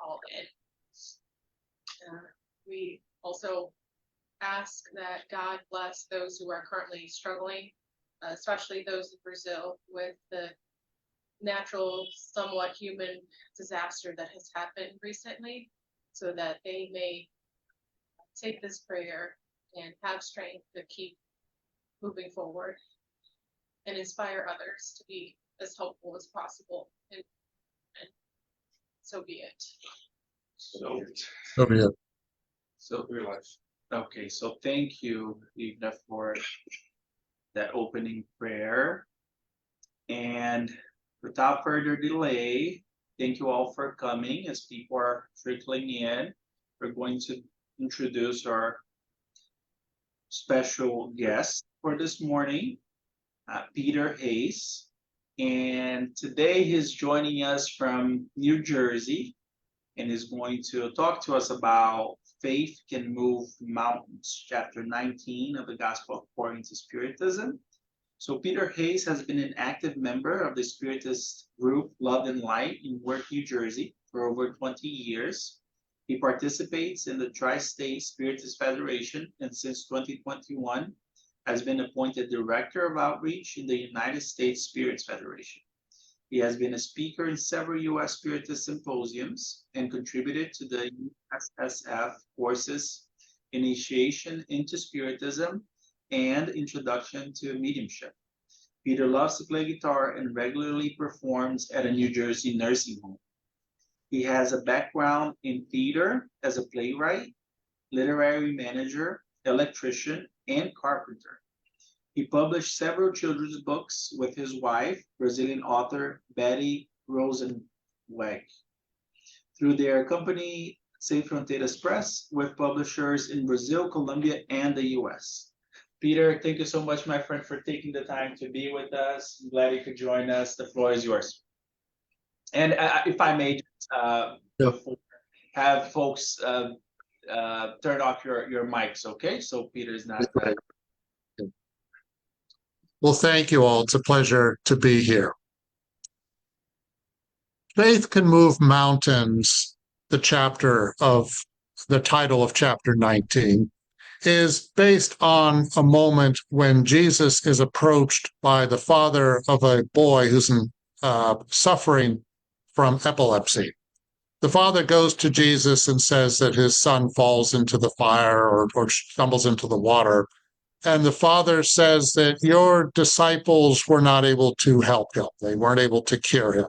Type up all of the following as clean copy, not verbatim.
all in. We also ask that God bless those who are currently struggling, especially those in Brazil, with the natural, somewhat human disaster that has happened recently, so that they may take this prayer and have strength to keep moving forward and inspire others to be as helpful as possible. And so be it. So be it. So real life. Okay, so thank you, Ivna, for that opening prayer. And without further delay, thank you all for coming. As people are trickling in, we're going to introduce our special guest for this morning, Peter Hayes. And today he's joining us from New Jersey and is going to talk to us about Faith Can Move Mountains, chapter 19 of the Gospel according to Spiritism. So Peter Hayes has been an active member of the Spiritist group Love and Light in Newark, New Jersey for over 20 years. He participates in the Tri-State Spiritist Federation and since 2021 has been appointed Director of Outreach in the United States Spirits Federation. He has been a speaker in several U.S. Spiritist symposiums and contributed to the USSF courses Initiation into Spiritism and Introduction to Mediumship. Peter loves to play guitar and regularly performs at a New Jersey nursing home. He has a background in theater as a playwright, literary manager, electrician, and carpenter. He published several children's books with his wife, Brazilian author Betty Rosenweg, through their company Sem Fronteiras Press, with publishers in Brazil, Colombia, and the US. Peter, thank you so much, my friend, for taking the time to be with us. I'm glad you could join us. The floor is yours. And if I may, before, have folks turn off your mics, okay? So Peter's not. Well, thank you all. It's a pleasure to be here. Faith Can Move Mountains, the title of chapter 19, is based on a moment when Jesus is approached by the father of a boy who's suffering from epilepsy. The father goes to Jesus and says that his son falls into the fire or stumbles into the water. And the father says that your disciples were not able to help him. They weren't able to cure him.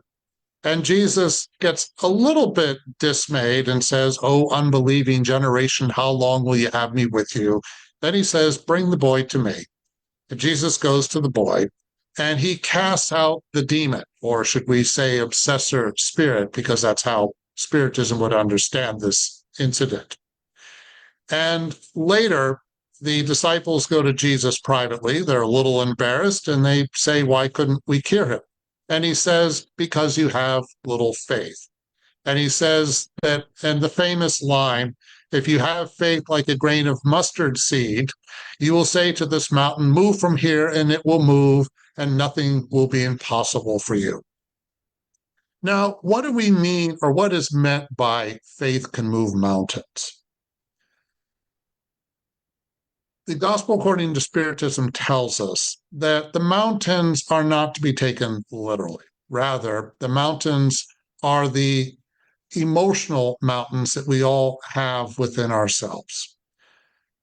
And Jesus gets a little bit dismayed and says, "Oh, unbelieving generation, how long will you have me with you?" Then he says, "Bring the boy to me." And Jesus goes to the boy and he casts out the demon, or should we say obsessor spirit, because that's how Spiritism would understand this incident. And later, the disciples go to Jesus privately. They're a little embarrassed and they say, "Why couldn't we cure him?" And he says, "Because you have little faith." And he says that, and the famous line, "If you have faith like a grain of mustard seed, you will say to this mountain, 'Move from here,' and it will move, and nothing will be impossible for you." Now, what do we mean, or what is meant by faith can move mountains? The Gospel according to Spiritism tells us that the mountains are not to be taken literally. Rather, the mountains are the emotional mountains that we all have within ourselves.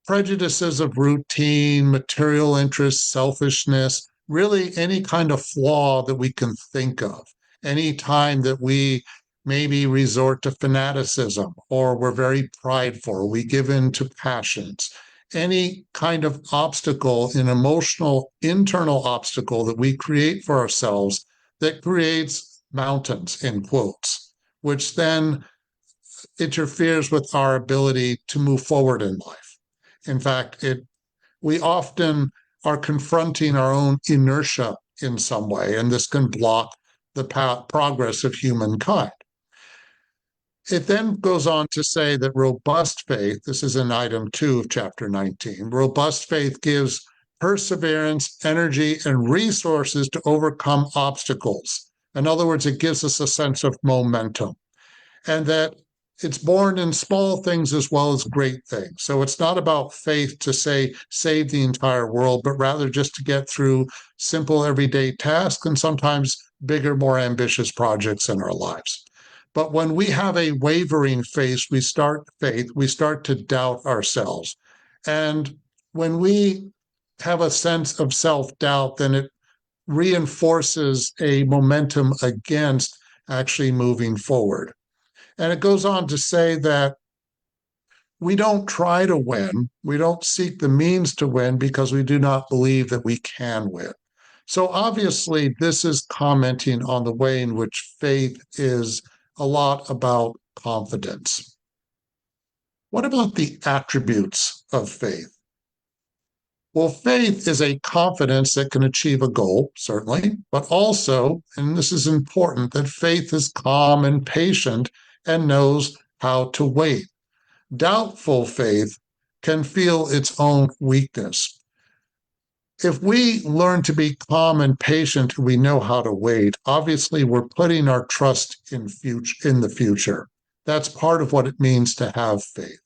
Prejudices of routine, material interests, selfishness, really any kind of flaw that we can think of, any time that we maybe resort to fanaticism, or we're very prideful, or we give in to passions, any kind of obstacle, an emotional, internal obstacle that we create for ourselves that creates mountains, in quotes, which then interferes with our ability to move forward in life. In fact, we often are confronting our own inertia in some way, and this can block the progress of humankind. It then goes on to say that robust faith, this is in item 2 of chapter 19, robust faith gives perseverance, energy, and resources to overcome obstacles. In other words, it gives us a sense of momentum. And that it's born in small things as well as great things. So it's not about faith to say save the entire world, but rather just to get through simple everyday tasks and sometimes bigger, more ambitious projects in our lives. But when we have a wavering faith, we start to doubt ourselves. And when we have a sense of self-doubt, then it reinforces a momentum against actually moving forward. And it goes on to say that we don't try to win, we don't seek the means to win because we do not believe that we can win. So obviously, this is commenting on the way in which faith is a lot about confidence. What about the attributes of faith? Well, faith is a confidence that can achieve a goal, certainly, but also, and this is important, that faith is calm and patient and knows how to wait. Doubtful faith can feel its own weakness. If we learn to be calm and patient, we know how to wait. Obviously, we're putting our trust in the future. That's part of what it means to have faith.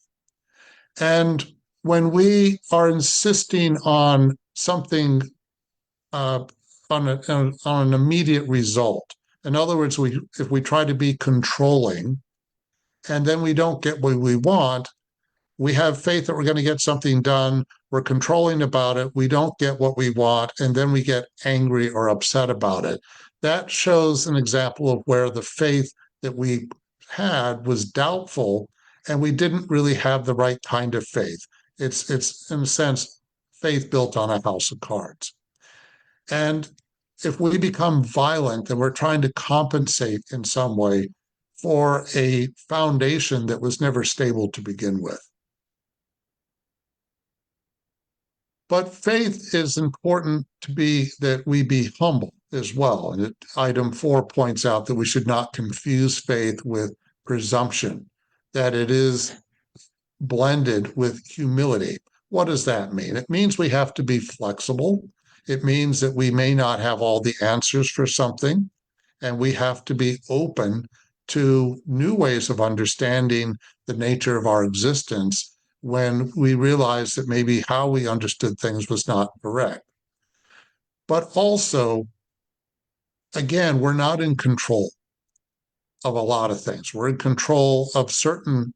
And when we are insisting on something on an immediate result, in other words, if we try to be controlling and then we don't get what we want, we have faith that we're going to get something done. We're controlling about it. We don't get what we want, and then we get angry or upset about it. That shows an example of where the faith that we had was doubtful, and we didn't really have the right kind of faith. It's in a sense, faith built on a house of cards. And if we become violent, then we're trying to compensate in some way for a foundation that was never stable to begin with. But faith is important to be that we be humble as well. And item 4 points out that we should not confuse faith with presumption, that it is blended with humility. What does that mean? It means we have to be flexible. It means that we may not have all the answers for something, and we have to be open to new ways of understanding the nature of our existence when we realize that maybe how we understood things was not correct. But also, again, we're not in control of a lot of things. We're in control of certain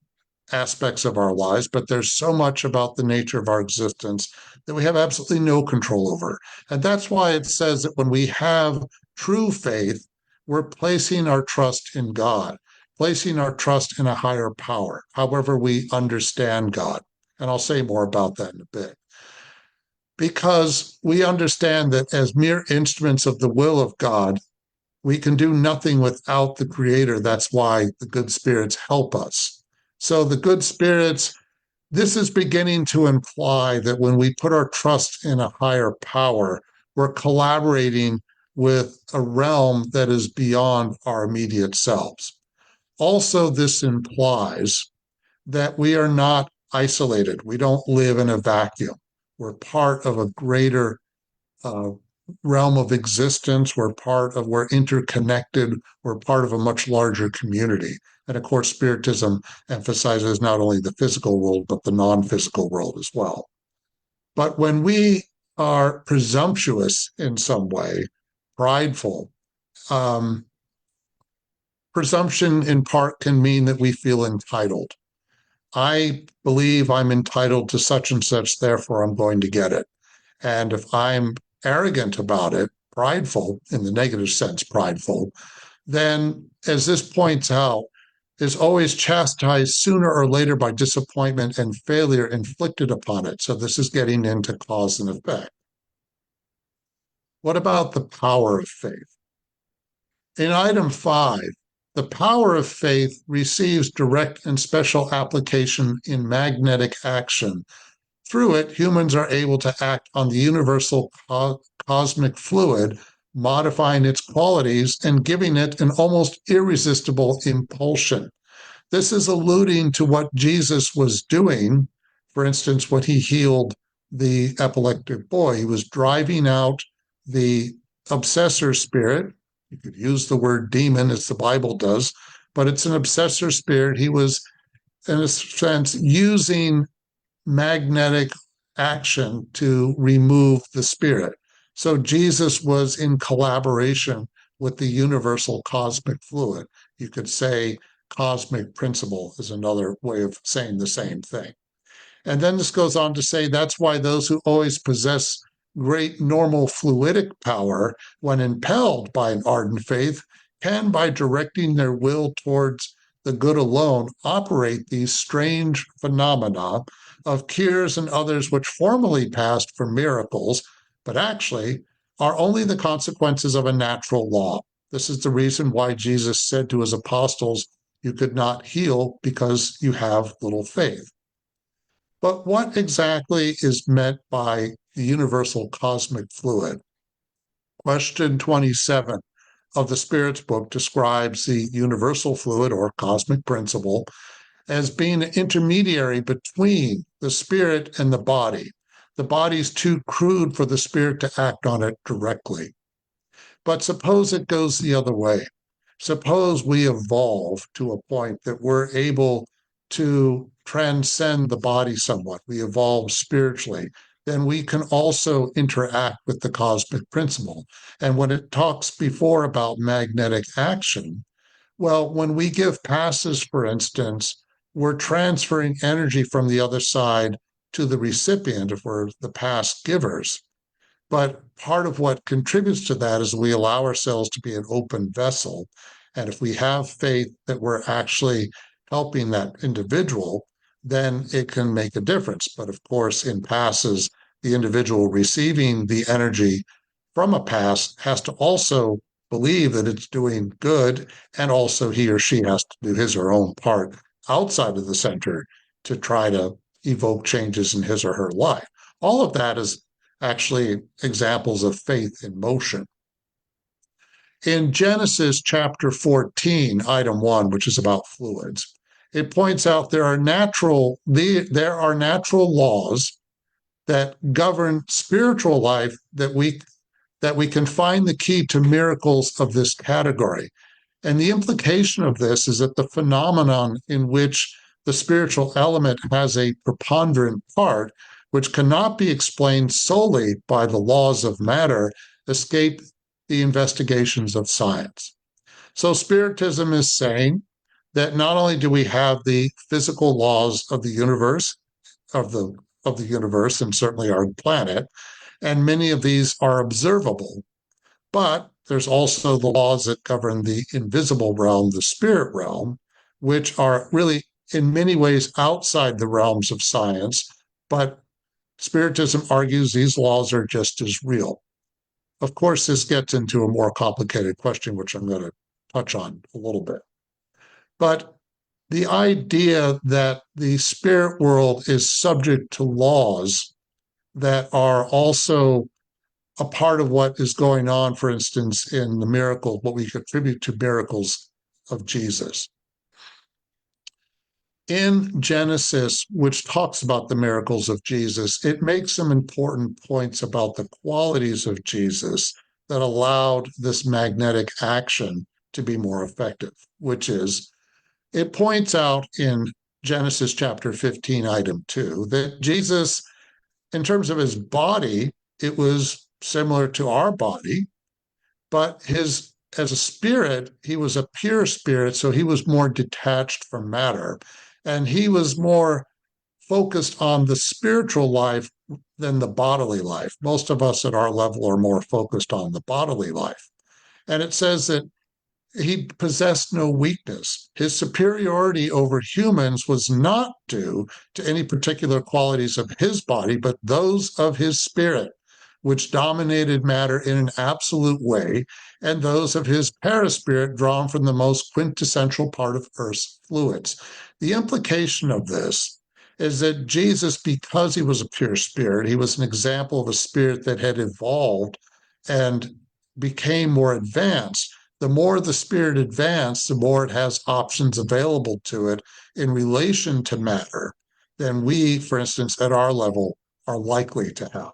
aspects of our lives, but there's so much about the nature of our existence that we have absolutely no control over. And that's why it says that when we have true faith, we're placing our trust in God, placing our trust in a higher power, however we understand God. And I'll say more about that in a bit. Because we understand that as mere instruments of the will of God, we can do nothing without the Creator. That's why the good spirits help us. So the good spirits, this is beginning to imply that when we put our trust in a higher power, we're collaborating with a realm that is beyond our immediate selves. Also, this implies that we are not isolated. We don't live in a vacuum. We're part of a greater realm of existence. We're interconnected. We're part of a much larger community. And of course, Spiritism emphasizes not only the physical world, but the non-physical world as well. But when we are presumptuous in some way, prideful, presumption in part can mean that we feel entitled. I believe I'm entitled to such and such, therefore I'm going to get it. And if I'm arrogant about it, prideful, in the negative sense, prideful, then, as this points out, is always chastised sooner or later by disappointment and failure inflicted upon it. So this is getting into cause and effect. What about the power of faith? In item 5, the power of faith receives direct and special application in magnetic action. Through it, humans are able to act on the universal cosmic fluid, modifying its qualities and giving it an almost irresistible impulsion. This is alluding to what Jesus was doing. For instance, when he healed the epileptic boy, he was driving out the obsessor spirit. You could use the word demon, as the Bible does, but it's an obsessor spirit. He was, in a sense, using magnetic action to remove the spirit. So Jesus was in collaboration with the universal cosmic fluid. You could say cosmic principle is another way of saying the same thing. And then this goes on to say that's why those who always possess great normal fluidic power, when impelled by an ardent faith, can, by directing their will towards the good alone, operate these strange phenomena of cures and others which formerly passed for miracles, but actually are only the consequences of a natural law. This is the reason why Jesus said to his apostles, you could not heal because you have little faith. But what exactly is meant by the universal cosmic fluid? Question 27 of the Spirit's book describes the universal fluid or cosmic principle as being an intermediary between the spirit and the body. The body's too crude for the spirit to act on it directly. But suppose it goes the other way. Suppose we evolve to a point that we're able to transcend the body somewhat. We evolve spiritually. Then we can also interact with the cosmic principle. And when it talks before about magnetic action, well, when we give passes, for instance, we're transferring energy from the other side to the recipient if we're the pass givers. But part of what contributes to that is we allow ourselves to be an open vessel. And if we have faith that we're actually helping that individual, then it can make a difference. But of course, in passes, the individual receiving the energy from a pass has to also believe that it's doing good, and also he or she has to do his or her own part outside of the center to try to evoke changes in his or her life. All of that is actually examples of faith in motion. In Genesis chapter 14, item 1, which is about fluids, it points out there are natural laws that govern spiritual life that we can find the key to miracles of this category. And the implication of this is that the phenomenon in which the spiritual element has a preponderant part, which cannot be explained solely by the laws of matter, escape the investigations of science. So Spiritism is saying that not only do we have the physical laws of the universe, of the universe, and certainly our planet, and many of these are observable, but there's also the laws that govern the invisible realm, the spirit realm, which are really in many ways outside the realms of science, but Spiritism argues these laws are just as real. Of course, this gets into a more complicated question, which I'm going to touch on a little bit. But the idea that the spirit world is subject to laws that are also a part of what is going on, for instance, in the miracle, what we attribute to miracles of Jesus. In Genesis, which talks about the miracles of Jesus, it makes some important points about the qualities of Jesus that allowed this magnetic action to be more effective, which is, it points out in Genesis chapter 15, item 2, that Jesus, in terms of his body, it was similar to our body, but as a spirit, he was a pure spirit, so he was more detached from matter. And he was more focused on the spiritual life than the bodily life. Most of us at our level are more focused on the bodily life. And it says that he possessed no weakness. His superiority over humans was not due to any particular qualities of his body, but those of his spirit, which dominated matter in an absolute way, and those of his perispirit drawn from the most quintessential part of Earth's fluids. The implication of this is that Jesus, because he was a pure spirit, he was an example of a spirit that had evolved and became more advanced. The more the spirit advanced, the more it has options available to it in relation to matter than we, for instance, at our level, are likely to have.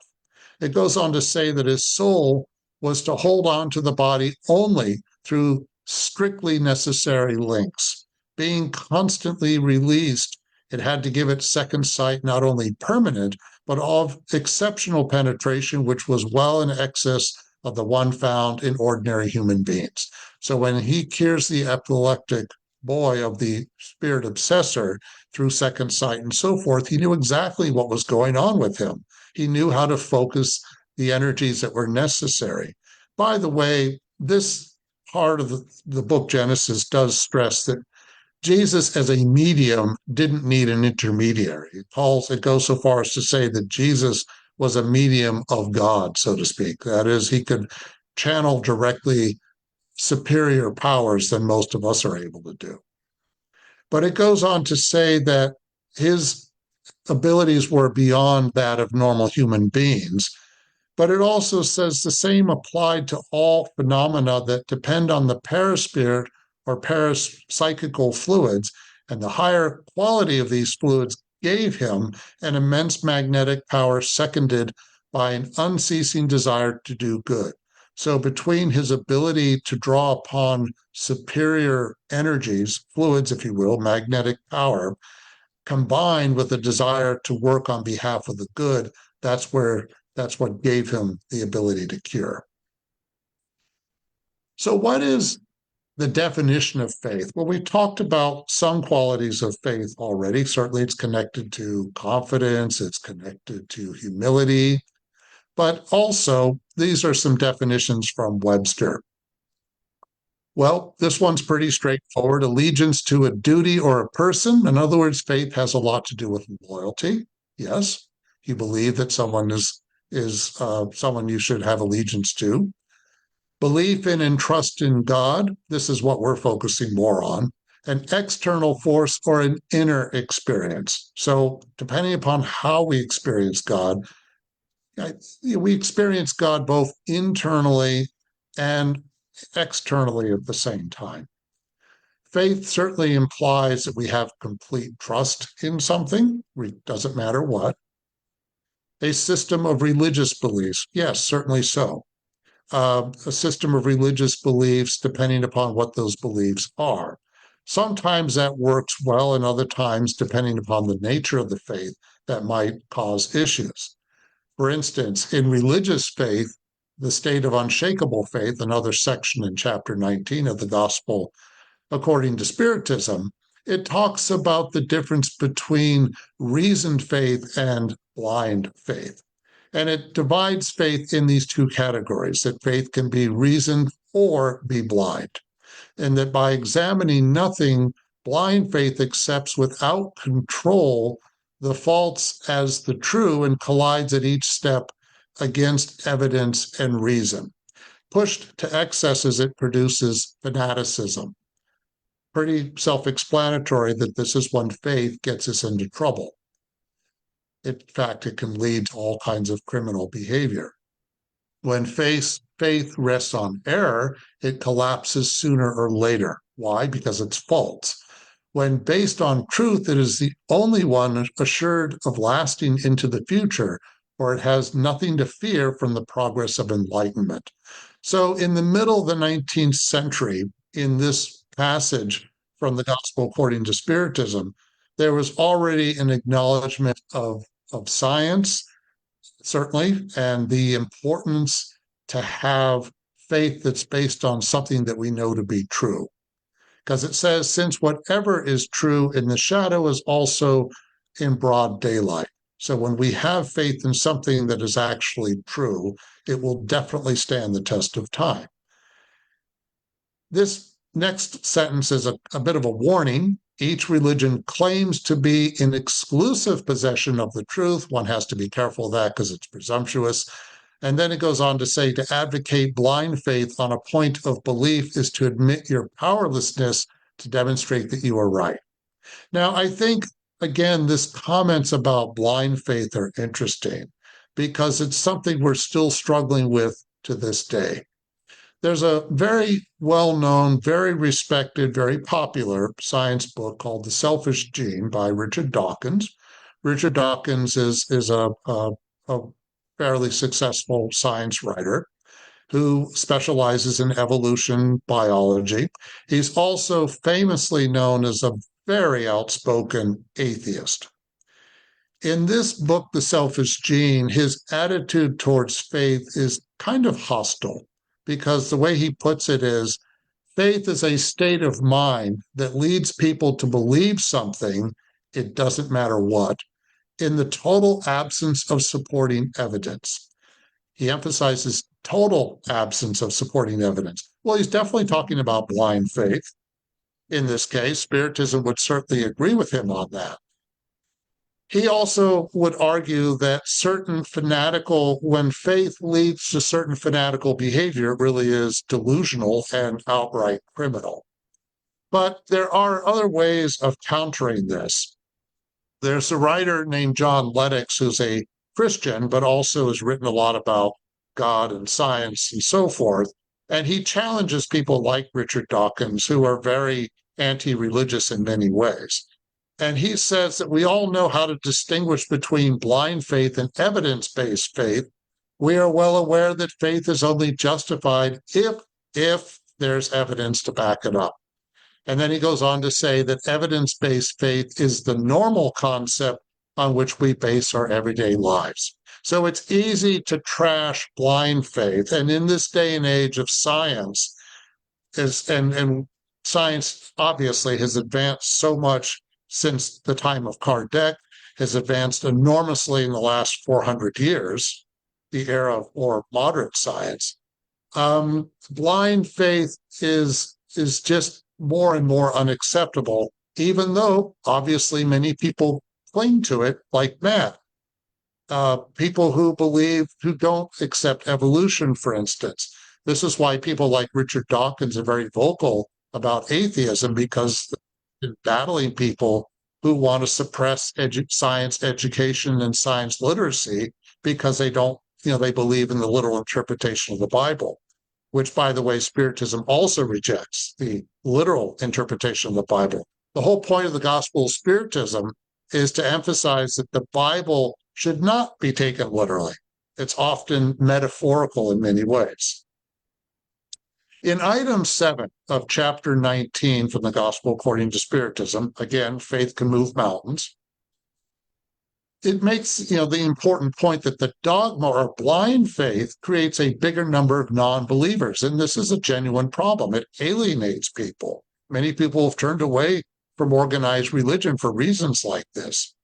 It goes on to say that his soul was to hold on to the body only through strictly necessary links. Being constantly released, it had to give it second sight not only permanent, but of exceptional penetration, which was well in excess of the one found in ordinary human beings. So when he cures the epileptic boy of the spirit obsessor through second sight and so forth, he knew exactly what was going on with him. He knew how to focus the energies that were necessary. By the way, this part of the book Genesis does stress that Jesus as a medium didn't need an intermediary. It goes so far as to say that Jesus was a medium of God, so to speak. That is, he could channel directly superior powers than most of us are able to do. But it goes on to say that his abilities were beyond that of normal human beings. But it also says the same applied to all phenomena that depend on the paraspirit or parapsychical fluids, and the higher quality of these fluids gave him an immense magnetic power seconded by an unceasing desire to do good. So between his ability to draw upon superior energies, fluids, if you will, magnetic power, combined with a desire to work on behalf of the good, that's what gave him the ability to cure. So what is the definition of faith? Well, we talked about some qualities of faith already. Certainly it's connected to confidence, it's connected to humility, but also these are some definitions from Webster. Well, this one's pretty straightforward. Allegiance to a duty or a person. In other words, faith has a lot to do with loyalty. Yes, you believe that someone is someone you should have allegiance to. Belief in and trust in God. This is what we're focusing more on. An external force or an inner experience. So, depending upon how we experience God, we experience God both internally and externally at the same time. Faith certainly implies that we have complete trust in something, doesn't matter what. A system of religious beliefs, yes, certainly so. A system of religious beliefs depending upon what those beliefs are. Sometimes that works well, and other times, depending upon the nature of the faith, that might cause issues. For instance, in religious faith, the state of unshakable faith, another section in chapter 19 of the Gospel according to Spiritism, it talks about the difference between reasoned faith and blind faith. And it divides faith in these two categories, that faith can be reasoned or be blind. And that by examining nothing, blind faith accepts without control the false as the true and collides at each step against evidence and reason. Pushed to excesses, it produces fanaticism. Pretty self-explanatory that this is when faith gets us into trouble. In fact, it can lead to all kinds of criminal behavior. When faith rests on error, it collapses sooner or later. Why? Because it's false. When based on truth, it is the only one assured of lasting into the future, for it has nothing to fear from the progress of enlightenment. So in the middle of the 19th century, in this passage from the Gospel according to Spiritism, there was already an acknowledgement of science, certainly, and the importance to have faith that's based on something that we know to be true. Because it says, since whatever is true in the shadow is also in broad daylight. So when we have faith in something that is actually true, it will definitely stand the test of time. This next sentence is a bit of a warning. Each religion claims to be in exclusive possession of the truth. One has to be careful of that because it's presumptuous. And then it goes on to say, to advocate blind faith on a point of belief is to admit your powerlessness to demonstrate that you are right. Now, I think, again, this comments about blind faith are interesting because it's something we're still struggling with to this day. There's a very well-known, very respected, very popular science book called The Selfish Gene by Richard Dawkins. Richard Dawkins is a fairly successful science writer. who specializes in evolution biology. He's also famously known as a very outspoken atheist. In this book, The Selfish Gene, his attitude towards faith is kind of hostile because the way he puts it is faith is a state of mind that leads people to believe something, it doesn't matter what, in the total absence of supporting evidence. He emphasizes total absence of supporting evidence. Well, he's definitely talking about blind faith. In this case, Spiritism would certainly agree with him on that. He also would argue that when faith leads to certain fanatical behavior, it really is delusional and outright criminal. But there are other ways of countering this. There's a writer named John Lennox who's a Christian, but also has written a lot about God and science and so forth. And he challenges people like Richard Dawkins, who are very anti-religious in many ways. And he says that we all know how to distinguish between blind faith and evidence-based faith. We are well aware that faith is only justified if there's evidence to back it up. And then he goes on to say that evidence-based faith is the normal concept on which we base our everyday lives. So it's easy to trash blind faith. And in this day and age of science, and science obviously has advanced so much since the time of Kardec, has advanced enormously in the last 400 years, the era of more moderate science. Blind faith is just more and more unacceptable, even though obviously many people cling to it like mad. People who don't accept evolution, for instance. This is why people like Richard Dawkins are very vocal about atheism, because in battling people who want to suppress science education and science literacy because they believe in the literal interpretation of the Bible, which, by the way, Spiritism also rejects the literal interpretation of the Bible. The whole point of the gospel of Spiritism is to emphasize that the Bible should not be taken literally. It's often metaphorical in many ways. In item 7 of chapter 19 from the Gospel according to Spiritism, again, faith can move mountains, it makes the important point that the dogma or blind faith creates a bigger number of non-believers, and this is a genuine problem. It alienates people. Many people have turned away from organized religion for reasons like this.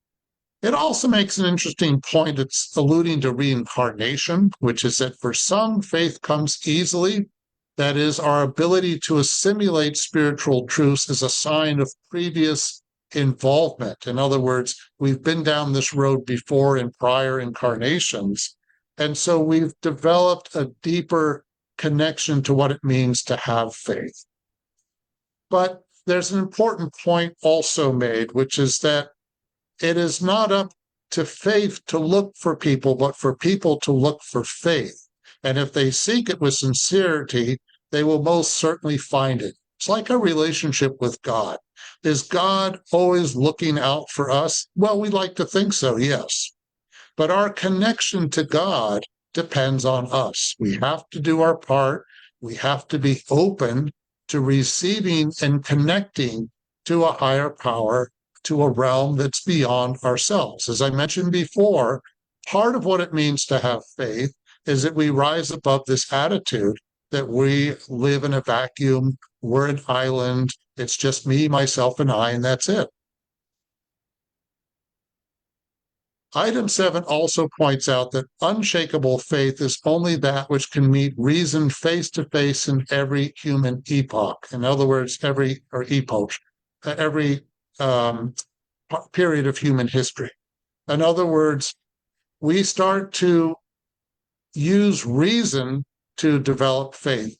It also makes an interesting point. It's alluding to reincarnation, which is that for some, faith comes easily. That is, our ability to assimilate spiritual truths is a sign of previous involvement. In other words, we've been down this road before in prior incarnations, and so we've developed a deeper connection to what it means to have faith. But there's an important point also made, which is that it is not up to faith to look for people, but for people to look for faith. And if they seek it with sincerity, they will most certainly find it. It's like a relationship with God. Is God always looking out for us? Well, we like to think so, yes. But our connection to God depends on us. We have to do our part. We have to be open to receiving and connecting to a higher power, to a realm that's beyond ourselves. As I mentioned before, part of what it means to have faith is that we rise above this attitude that we live in a vacuum, we're an island, it's just me, myself, and I, and that's it. Item 7 also points out that unshakable faith is only that which can meet reason face to face in every human epoch. In other words, every period of human history. In other words, we start to use reason to develop faith.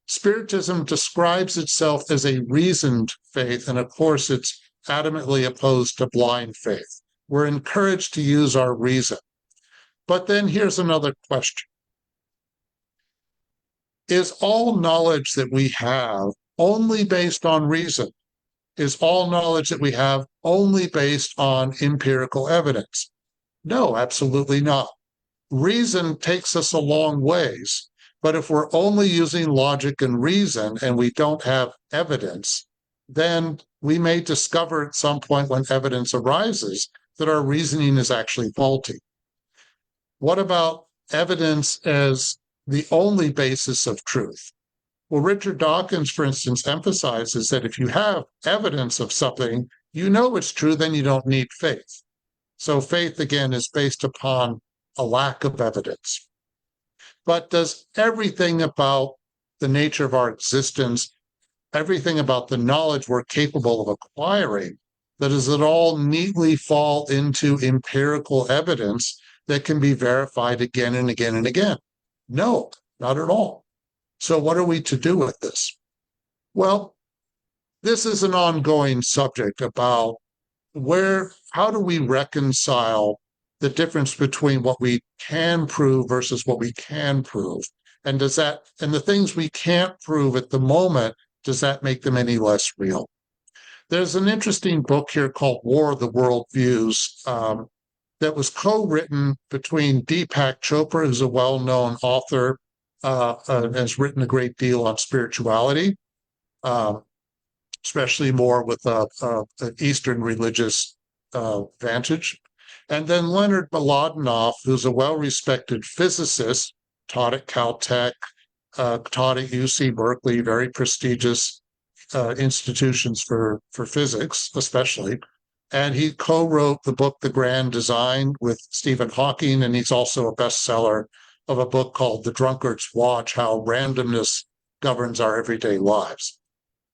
Spiritism describes itself as a reasoned faith, and of course, it's adamantly opposed to blind faith. We're encouraged to use our reason. But then here's another question. Is all knowledge that we have only based on reason? Is all knowledge that we have only based on empirical evidence? No, absolutely not. Reason takes us a long ways, But if we're only using logic and reason and we don't have evidence, then we may discover at some point when evidence arises that our reasoning is actually faulty. What about evidence as the only basis of truth? Well, Richard Dawkins, for instance, emphasizes that if you have evidence of something, you know it's true, then you don't need faith. So faith, again, is based upon a lack of evidence. But does everything about the nature of our existence, everything about the knowledge we're capable of acquiring, does it all neatly fall into empirical evidence that can be verified again and again and again? No, not at all. So what are we to do with this? Well, this is an ongoing subject about how do we reconcile the difference between what we can prove versus what we can prove? And the things we can't prove at the moment, does that make them any less real? There's an interesting book here called War of the World Views that was co-written between Deepak Chopra, who's a well-known author, has written a great deal on spirituality, especially more with an Eastern religious vantage. And then Leonard Mlodinow, who's a well-respected physicist, taught at Caltech, taught at UC Berkeley, very prestigious institutions for physics, especially. And he co-wrote the book The Grand Design with Stephen Hawking, and he's also a bestseller of a book called The Drunkard's Watch, How Randomness Governs Our Everyday Lives.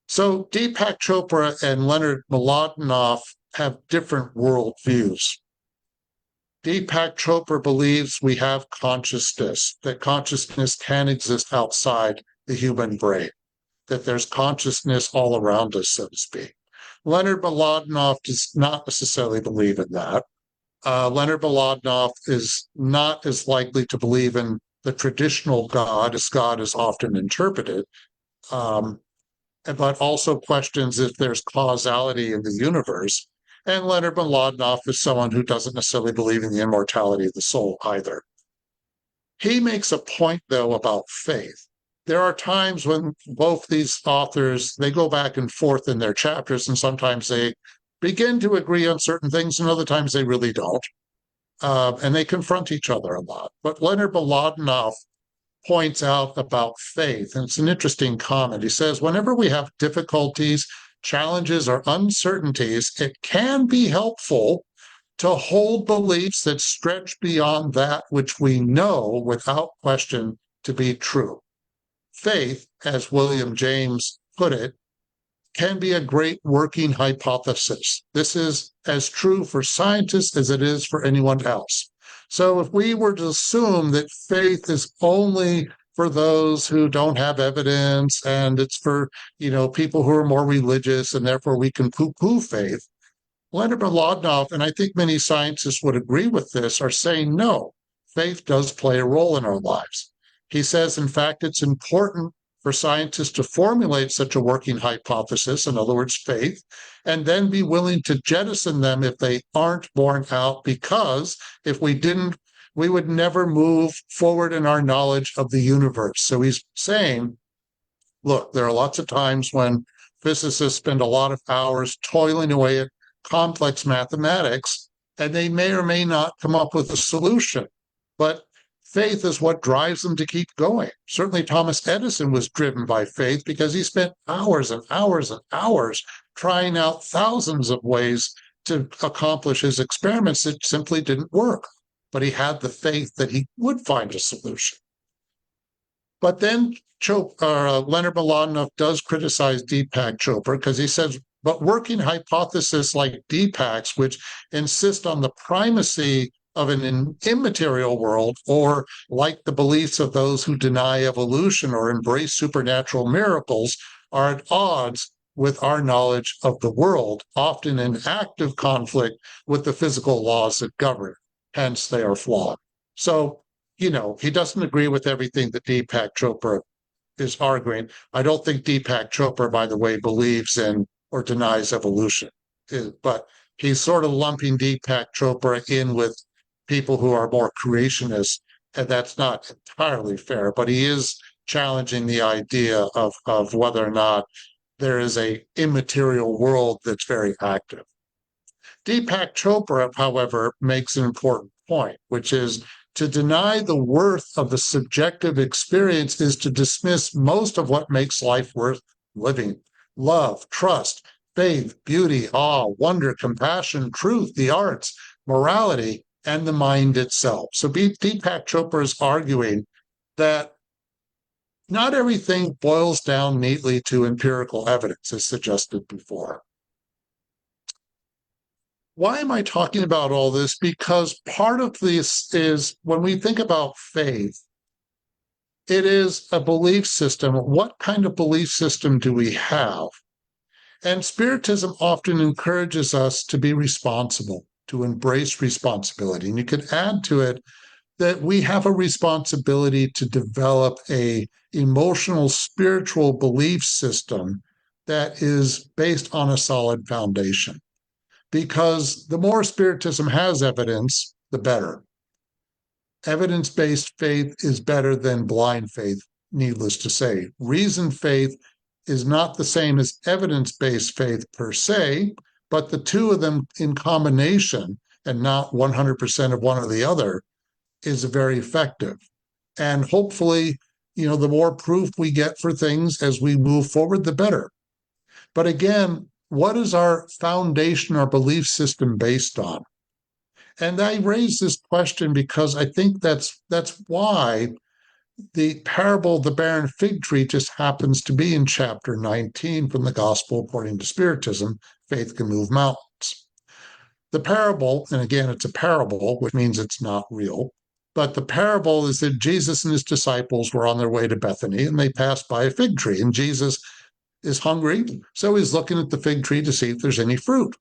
So Deepak Chopra and Leonard Mlodinow have different worldviews. Deepak Chopra believes we have consciousness, that consciousness can exist outside the human brain, that there's consciousness all around us, so to speak. Leonard Mlodinow does not necessarily believe in that. Leonard Mlodinow is not as likely to believe in the traditional God, as God is often interpreted, but also questions if there's causality in the universe. And Leonard Mlodinow is someone who doesn't necessarily believe in the immortality of the soul either. He makes a point, though, about faith. There are times when both these authors, they go back and forth in their chapters, and sometimes they begin to agree on certain things, and other times they really don't. And they confront each other a lot. But Leonard Mlodinow points out about faith, and it's an interesting comment. He says, whenever we have difficulties, challenges, or uncertainties, it can be helpful to hold beliefs that stretch beyond that which we know without question to be true. Faith, as William James put it, can be a great working hypothesis. This is as true for scientists as it is for anyone else. So if we were to assume that faith is only for those who don't have evidence and it's for, people who are more religious and therefore we can poo-poo faith, Leonard Mlodinow, and I think many scientists would agree with this, are saying no, faith does play a role in our lives. He says, in fact, it's important for scientists to formulate such a working hypothesis, in other words, faith, and then be willing to jettison them if they aren't borne out, because if we didn't, we would never move forward in our knowledge of the universe. So he's saying, look, there are lots of times when physicists spend a lot of hours toiling away at complex mathematics, and they may or may not come up with a solution. But faith is what drives them to keep going. Certainly Thomas Edison was driven by faith because he spent hours and hours and hours trying out thousands of ways to accomplish his experiments that simply didn't work. But he had the faith that he would find a solution. But then Leonard Mlodinow does criticize Deepak Chopra because he says, but working hypotheses like Deepak's, which insist on the primacy of an immaterial world, or like the beliefs of those who deny evolution or embrace supernatural miracles, are at odds with our knowledge of the world, often in active conflict with the physical laws that govern. Hence, they are flawed. So, he doesn't agree with everything that Deepak Chopra is arguing. I don't think Deepak Chopra, by the way, believes in or denies evolution, but he's sort of lumping Deepak Chopra in with people who are more creationists And that's not entirely fair, but he is challenging the idea of whether or not there is a immaterial world that's very active. Deepak Chopra, however, makes an important point, which is to deny the worth of the subjective experience is to dismiss most of what makes life worth living. Love, trust, faith, beauty, awe, wonder, compassion, truth, the arts, morality, and the mind itself. So Deepak Chopra is arguing that not everything boils down neatly to empirical evidence, as suggested before. Why am I talking about all this? Because part of this is when we think about faith, it is a belief system. What kind of belief system do we have? And Spiritism often encourages us to be responsible, to embrace responsibility. And you could add to it that we have a responsibility to develop a emotional, spiritual belief system that is based on a solid foundation. Because the more Spiritism has evidence, the better. Evidence-based faith is better than blind faith, needless to say. Reasoned faith is not the same as evidence-based faith per se, but the two of them in combination, and not 100% of one or the other, is very effective. And hopefully, the more proof we get for things as we move forward, the better. But again, what is our foundation, our belief system based on? And I raise this question because I think that's why the parable of the barren fig tree just happens to be in chapter 19 from the Gospel according to Spiritism, Faith Can Move Mountains. The parable, and again, it's a parable, which means it's not real, but the parable is that Jesus and his disciples were on their way to Bethany and they passed by a fig tree, and Jesus is hungry, so he's looking at the fig tree to see if there's any fruit.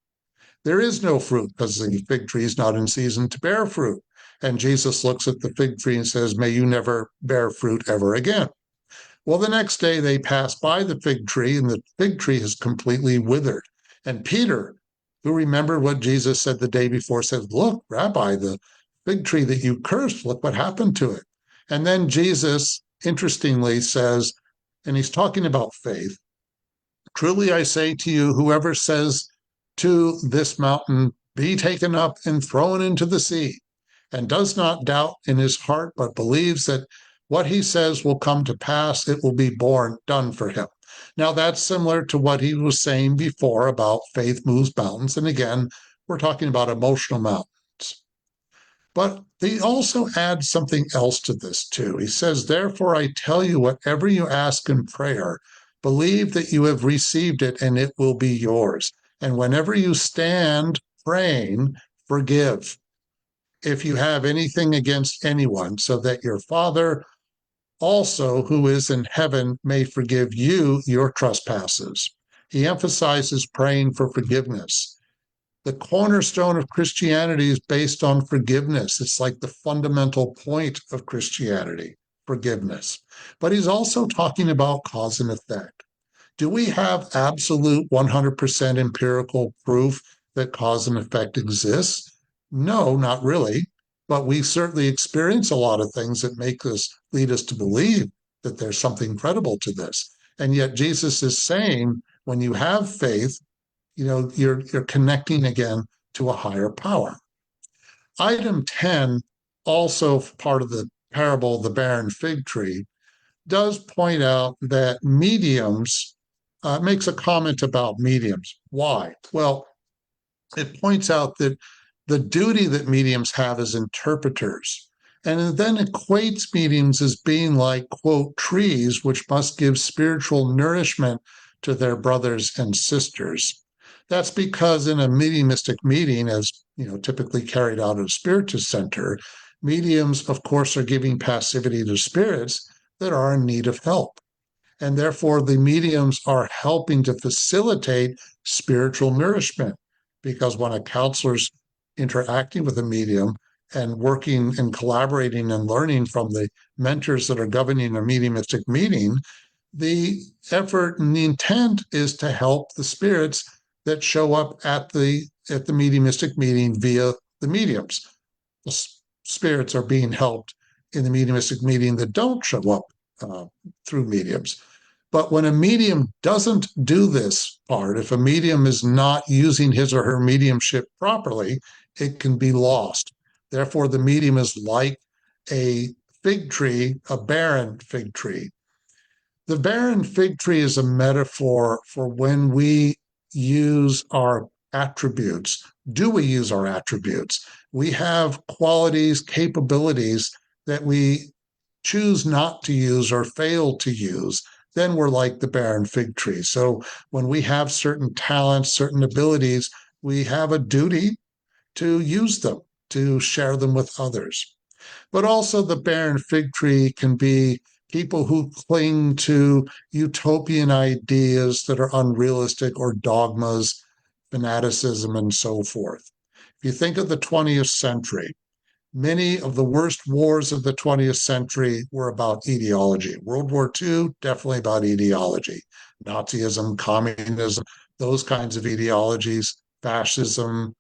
There is no fruit because the fig tree is not in season to bear fruit. And Jesus looks at the fig tree and says, "May you never bear fruit ever again." Well, the next day they pass by the fig tree and the fig tree is completely withered. And Peter, who remembered what Jesus said the day before, said, "Look, Rabbi, the fig tree that you cursed, look what happened to it." And then Jesus, interestingly, says, and he's talking about faith, "Truly I say to you, whoever says to this mountain, be taken up and thrown into the sea, and does not doubt in his heart, but believes that what he says will come to pass, it will be done for him." Now that's similar to what he was saying before about faith moves mountains. And again, we're talking about emotional mountains. But he also adds something else to this too. He says, "Therefore I tell you, whatever you ask in prayer, believe that you have received it and it will be yours. And whenever you stand praying, forgive if you have anything against anyone, so that your Father also, who is in heaven, may forgive you your trespasses." He emphasizes praying for forgiveness. The cornerstone of Christianity is based on forgiveness. It's like the fundamental point of Christianity, forgiveness. But he's also talking about cause and effect. Do we have absolute 100% empirical proof that cause and effect exists? No, not really. But we certainly experience a lot of things that lead us to believe that there's something credible to this. And yet Jesus is saying, when you have faith, you're connecting again to a higher power. Item 10, also part of the parable of the barren fig tree, does point out that mediums, makes a comment about mediums. Why? Well, it points out that the duty that mediums have as interpreters, and it then equates mediums as being like, quote, trees, which must give spiritual nourishment to their brothers and sisters. That's because in a mediumistic meeting, as typically carried out at a Spiritist center, mediums, of course, are giving passivity to spirits that are in need of help. And therefore, the mediums are helping to facilitate spiritual nourishment, because when a counselor's interacting with a medium and working and collaborating and learning from the mentors that are governing a mediumistic meeting, the effort and the intent is to help the spirits that show up at the mediumistic meeting via the mediums. The spirits are being helped in the mediumistic medium that don't show up through mediums. But when a medium doesn't do this part, if a medium is not using his or her mediumship properly, it can be lost. Therefore, the medium is like a fig tree, a barren fig tree. The barren fig tree is a metaphor for when we use our attributes. Do we use our attributes? We have qualities, capabilities that we choose not to use or fail to use. Then we're like the barren fig tree. So when we have certain talents, certain abilities, we have a duty to use them, to share them with others. But also, the barren fig tree can be people who cling to utopian ideas that are unrealistic or dogmas, fanaticism, and so forth. If you think of the 20th century, many of the worst wars of the 20th century were about ideology. World War II, definitely about ideology. Nazism, communism, those kinds of ideologies, fascism.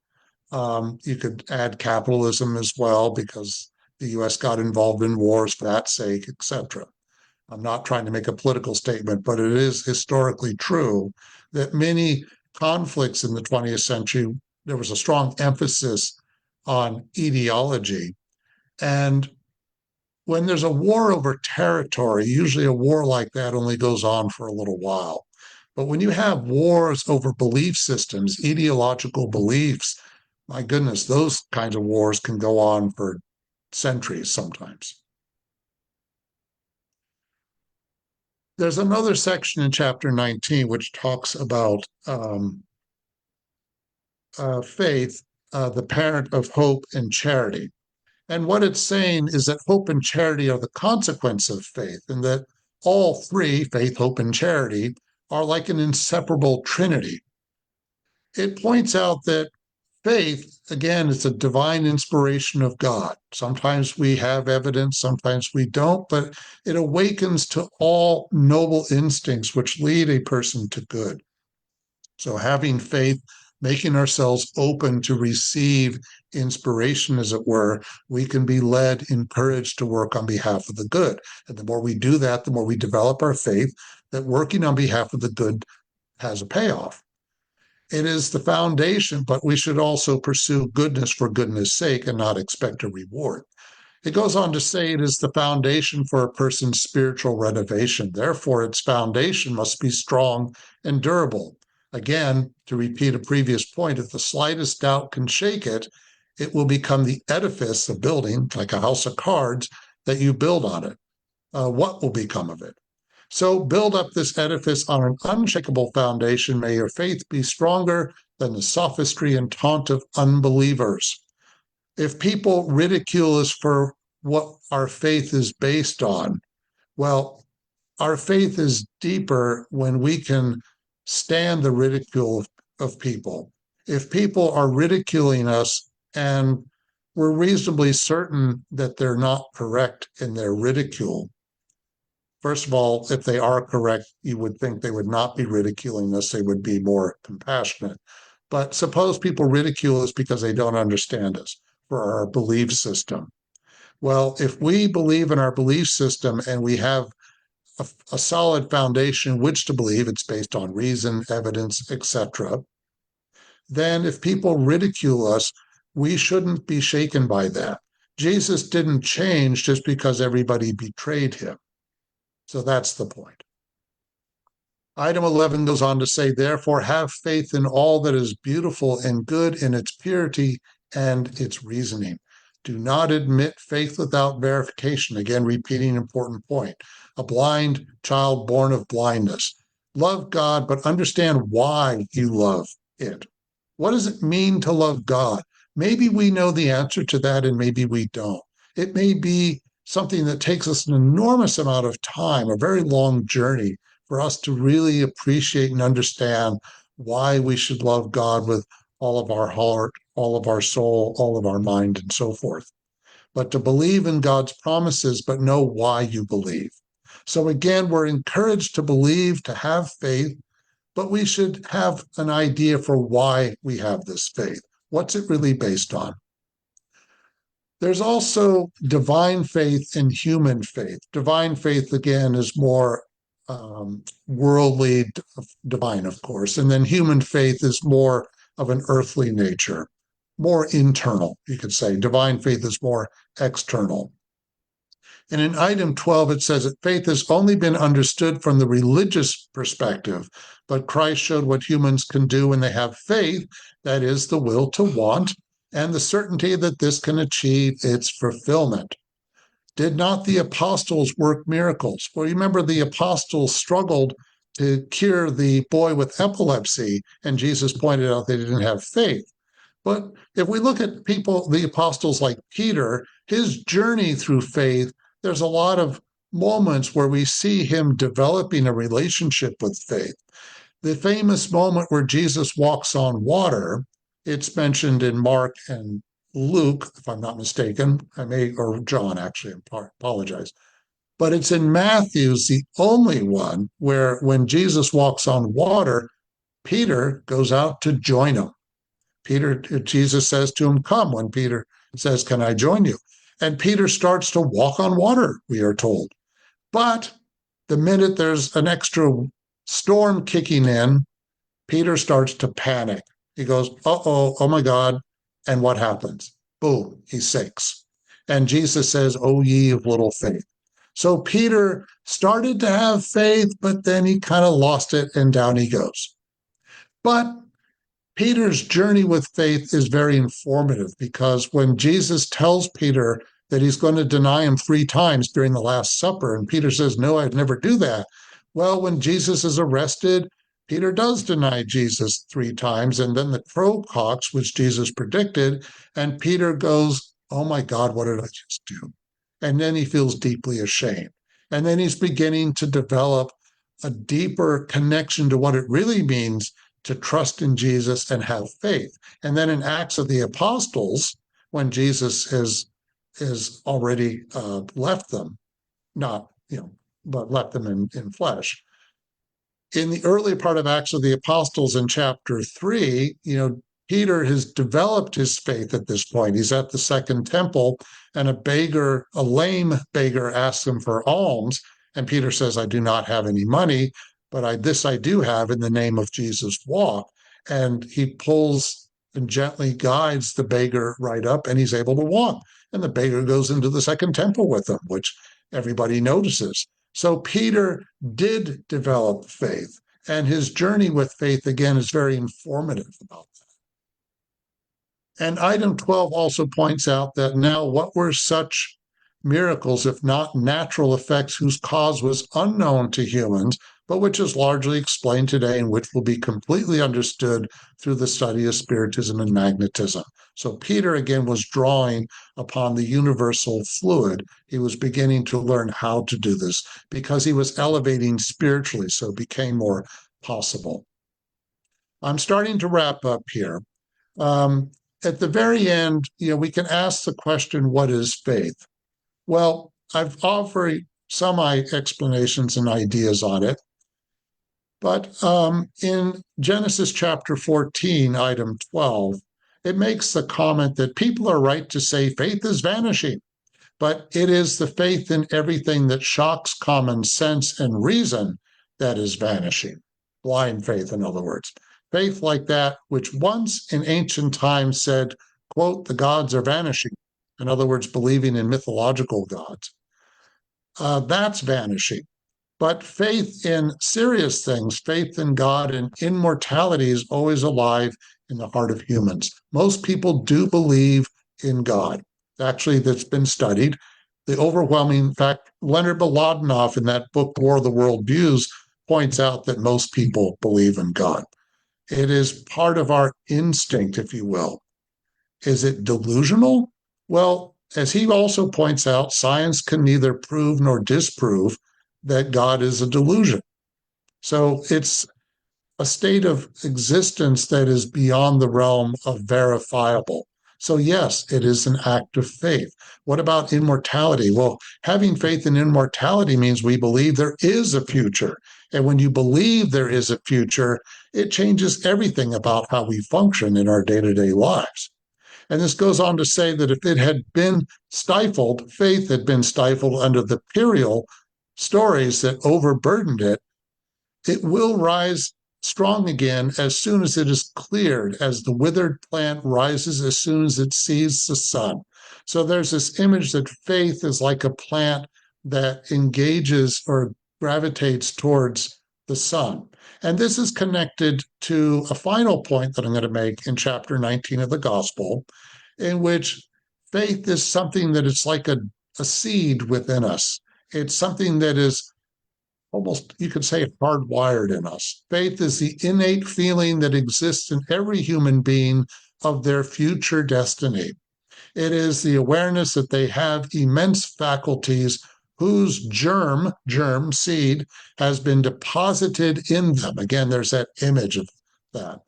You could add capitalism as well because the US got involved in wars for that sake, etc. I'm not trying to make a political statement, but it is historically true that many conflicts in the 20th century, there was a strong emphasis on ideology. And when there's a war over territory, usually a war like that only goes on for a little while. But when you have wars over belief systems, ideological beliefs, my goodness, those kinds of wars can go on for centuries sometimes. There's another section in chapter 19 which talks about faith, the parent of hope and charity. And what it's saying is that hope and charity are the consequence of faith, and that all three, faith, hope, and charity, are like an inseparable trinity. It points out that faith, again, is a divine inspiration of God. Sometimes we have evidence, sometimes we don't, but it awakens to all noble instincts which lead a person to good. So having faith, making ourselves open to receive inspiration, as it were, we can be led, encouraged to work on behalf of the good. And the more we do that, the more we develop our faith that working on behalf of the good has a payoff. It is the foundation, but we should also pursue goodness for goodness sake and not expect a reward. It goes on to say it is the foundation for a person's spiritual renovation. Therefore, its foundation must be strong and durable. Again, to repeat a previous point, if the slightest doubt can shake it, it will become the edifice, a building, like a house of cards, that you build on it. What will become of it? So build up this edifice on an unshakable foundation. May your faith be stronger than the sophistry and taunt of unbelievers. If people ridicule us for what our faith is based on, well, our faith is deeper when we can stand the ridicule of people. If people are ridiculing us and we're reasonably certain that they're not correct in their ridicule, first of all, if they are correct, you would think they would not be ridiculing us, they would be more compassionate. But suppose people ridicule us because they don't understand us for our belief system. Well, if we believe in our belief system and we have a solid foundation which to believe, it's based on reason, evidence, etc., then if people ridicule us, we shouldn't be shaken by that. Jesus didn't change just because everybody betrayed him. So that's the point. Item 11 goes on to say, therefore, have faith in all that is beautiful and good in its purity and its reasoning. Do not admit faith without verification. Again, repeating an important point. A blind child born of blindness. Love God, but understand why you love it. What does it mean to love God? Maybe we know the answer to that and maybe we don't. It may be something that takes us an enormous amount of time, a very long journey for us to really appreciate and understand why we should love God with all of our heart, all of our soul, all of our mind, and so forth. But to believe in God's promises, but know why you believe. So again, we're encouraged to believe, to have faith, but we should have an idea for why we have this faith. What's it really based on? There's also divine faith and human faith. Divine faith, again, is more worldly, divine, of course. And then human faith is more of an earthly nature, more internal, you could say. Divine faith is more external. And in item 12, it says that faith has only been understood from the religious perspective, but Christ showed what humans can do when they have faith, that is, the will to want, and the certainty that this can achieve its fulfillment. Did not the apostles work miracles? Well, remember, the apostles struggled to cure the boy with epilepsy, and Jesus pointed out they didn't have faith. But if we look at people, the apostles like Peter, his journey through faith, there's a lot of moments where we see him developing a relationship with faith. The famous moment where Jesus walks on water, it's mentioned in Mark and Luke, if I'm not mistaken, or John, actually, I apologize. But it's in Matthew's, the only one where when Jesus walks on water, Peter goes out to join him. Jesus says to him, come, when Peter says, can I join you? And Peter starts to walk on water, we are told. But the minute there's an extra storm kicking in, Peter starts to panic. He goes, oh my God. And what happens? Boom, he sinks. And Jesus says, oh, ye of little faith. So Peter started to have faith, but then he kind of lost it and down he goes. But Peter's journey with faith is very informative, because when Jesus tells Peter that he's going to deny him 3 times during the Last Supper, and Peter says, no, I'd never do that. Well, when Jesus is arrested, Peter does deny Jesus 3 times, and then the crow cocks, which Jesus predicted, and Peter goes, oh my God, what did I just do? And then he feels deeply ashamed. And then he's beginning to develop a deeper connection to what it really means to trust in Jesus and have faith. And then in Acts of the Apostles, when Jesus has already left them, not, but left them in flesh. In the early part of Acts of the Apostles in chapter 3, Peter has developed his faith at this point. He's at the Second Temple, and a lame beggar asks him for alms, and Peter says, I do not have any money, but this I do have, in the name of Jesus, walk. And he pulls and gently guides the beggar right up, and he's able to walk. And the beggar goes into the Second Temple with him, which everybody notices. So Peter did develop faith, and his journey with faith, again, is very informative about that. And item 12 also points out that now what were such miracles, if not natural effects whose cause was unknown to humans, but which is largely explained today and which will be completely understood through the study of Spiritism and magnetism. So Peter, again, was drawing upon the universal fluid. He was beginning to learn how to do this because he was elevating spiritually, so it became more possible. I'm starting to wrap up here. At the very end, we can ask the question, what is faith? Well, I've offered some explanations and ideas on it. But in Genesis chapter 14, item 12, it makes the comment that people are right to say faith is vanishing, but it is the faith in everything that shocks common sense and reason that is vanishing. Blind faith, in other words. Faith like that, which once in ancient times said, quote, the gods are vanishing. In other words, believing in mythological gods. That's vanishing. But faith in serious things, faith in God and immortality is always alive in the heart of humans. Most people do believe in God. Actually, that's been studied. The overwhelming fact, Leonard Mlodinow in that book, War of the World Views, points out that most people believe in God. It is part of our instinct, if you will. Is it delusional? Well, as he also points out, science can neither prove nor disprove that God is a delusion. So it's a state of existence that is beyond the realm of verifiable. So yes, it is an act of faith. What about immortality? Well, having faith in immortality means we believe there is a future. And when you believe there is a future, it changes everything about how we function in our day-to-day lives. And this goes on to say that if it had been stifled, faith had been stifled under the imperial stories that overburdened it, it will rise strong again as soon as it is cleared, as the withered plant rises as soon as it sees the sun. So there's this image that faith is like a plant that engages or gravitates towards the sun. And this is connected to a final point that I'm going to make in chapter 19 of the gospel, in which faith is something that it's like a seed within us. It's something that is almost, you could say, hardwired in us. Faith is the innate feeling that exists in every human being of their future destiny. It is the awareness that they have immense faculties whose germ, seed, has been deposited in them. Again, there's that image of that.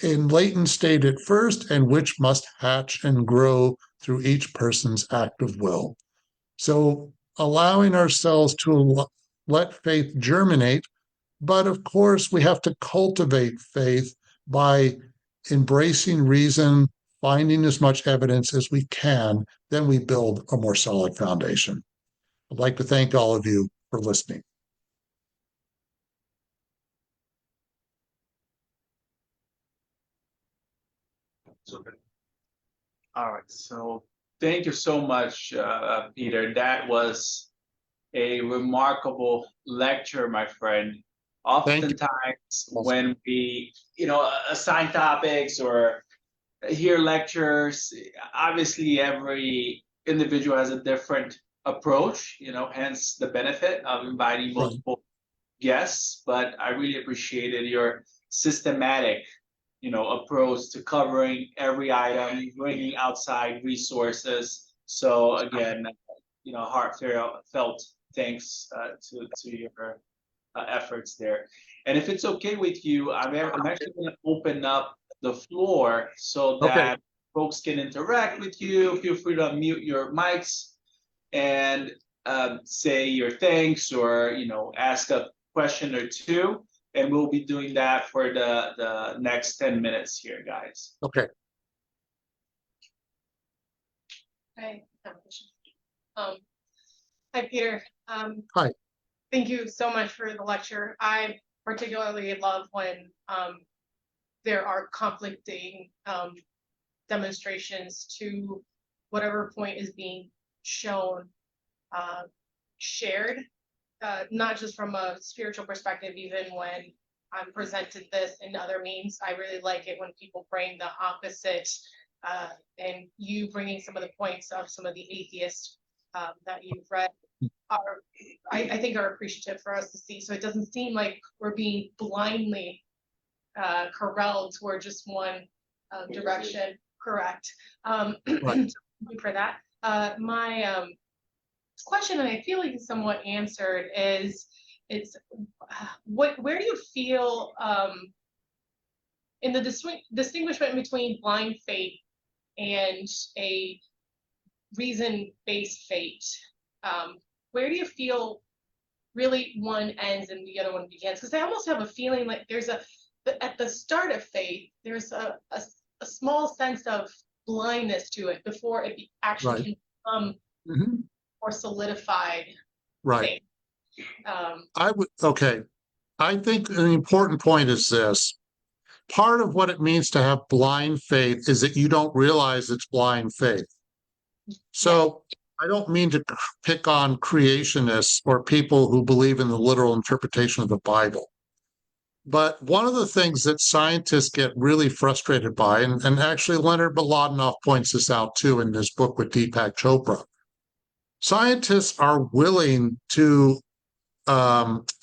In latent state at first, and which must hatch and grow through each person's act of will. So allowing ourselves to let faith germinate, but of course we have to cultivate faith by embracing reason, finding as much evidence as we can, then we build a more solid foundation. I'd like to thank all of you for listening. All right, so thank you so much, Peter. That was a remarkable lecture, my friend. Oftentimes when we, assign topics or hear lectures, obviously every individual has a different approach, hence the benefit of inviting multiple guests. But I really appreciated your systematic, approach to covering every item, bringing outside resources. So again, heartfelt thanks to your efforts there. And if it's okay with you, I'm actually going to open up the floor so that folks can interact with you. Feel free to unmute your mics and say your thanks or ask a question or two. And we'll be doing that for the next 10 minutes here, guys. Okay. Hi, Peter. Hi. Thank you so much for the lecture. I particularly love when there are conflicting demonstrations to whatever point is being shown, shared, not just from a spiritual perspective, even when I'm presented this in other means. I really like it when people bring the opposite, and you bringing some of the points of some of the atheists that you've read are, I think, are appreciative for us to see. So it doesn't seem like we're being blindly corralled toward just one direction. Correct. Thank you for that. My question, and I feel like it's somewhat answered, is where do you feel in the distinguishment between blind faith and a reason-based faith? Where do you feel really one ends and the other one begins? Because I almost have a feeling like there's at the start of faith, there's a small sense of blindness to it before it actually can become more solidified. Right. Faith. I think an important point is this. Part of what it means to have blind faith is that you don't realize it's blind faith. So I don't mean to pick on creationists or people who believe in the literal interpretation of the Bible. But one of the things that scientists get really frustrated by, and actually Leonard Mlodinow points this out too in his book with Deepak Chopra, scientists are willing to,